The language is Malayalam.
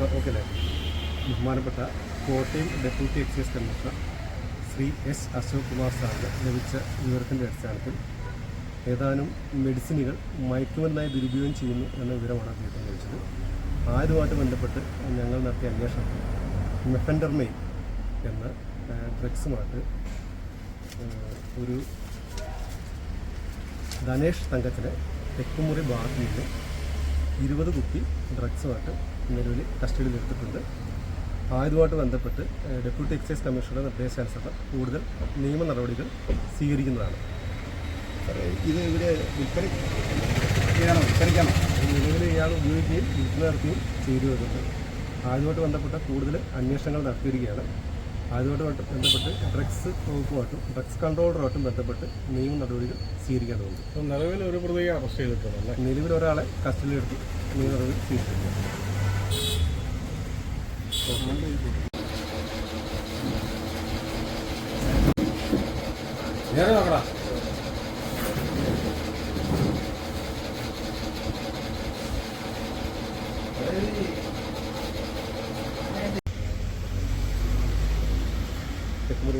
ഓക്കെ അല്ലേ? ബഹുമാനപ്പെട്ട Kottayam deputy excise commissioner Shri S Ashok Kumar സാറിന് ലഭിച്ച വിവരത്തിൻ്റെ അടിസ്ഥാനത്തിൽ ഏതാനും മെഡിസിനുകൾ മയക്കുമരുന്നായി ദുരുപയോഗം ചെയ്യുന്നു എന്ന വിവരമാണ് അദ്ദേഹത്തിന് ലഭിച്ചത്. ആരുമായിട്ട് ബന്ധപ്പെട്ട് ഞങ്ങൾ നടത്തിയ അന്വേഷണത്തിൽ മെഫെൻഡർമെയിൻ എന്ന ഡ്രഗ്സുമായിട്ട് ഒരു ധനേഷ് തങ്കച്ചനെ തെക്കുമുറി ഭാഗത്തു നിന്ന് 20 കുപ്പി ഡ്രഗ്സുമായിട്ട് നിലവിൽ കസ്റ്റഡിയിൽ എടുത്തിട്ടുണ്ട്. ആയുധമായിട്ട് ബന്ധപ്പെട്ട് ഡെപ്യൂട്ടി എക്സൈസ് കമ്മീഷണറുടെ നിർദ്ദേശാനുസരണം കൂടുതൽ നിയമ നടപടികൾ സ്വീകരിക്കുന്നതാണ്. ഇത് ഇവര് വിൽപ്പനയ്ക്കാണോ? നിലവിൽ ഇയാൾ ഉപയോഗിക്കുകയും വിൽപ്പന നടത്തുകയും ചെയ്തു വരുന്നുണ്ട്. ആയുധമായിട്ട് ബന്ധപ്പെട്ട കൂടുതൽ അന്വേഷണങ്ങൾ നടത്തിയിരിക്കുകയാണ്. ആയുധമായിട്ട് ബന്ധപ്പെട്ട് ഡ്രഗ്സ് വകുപ്പുമായിട്ടും ഡ്രഗ്സ് കൺട്രോളറുമായിട്ടും ബന്ധപ്പെട്ട് നിയമ നടപടികൾ സ്വീകരിക്കേണ്ടതുണ്ട്. നിലവിൽ ഒരു പ്രതിയെ അറസ്റ്റ് ചെയ്തിട്ടുണ്ടല്ലേ? നിലവിൽ ഒരാളെ കസ്റ്റഡിയിലെടുത്ത് നിയമ നടപടി സ്വീകരിച്ചിട്ടുണ്ട്. തെക്കുമുറി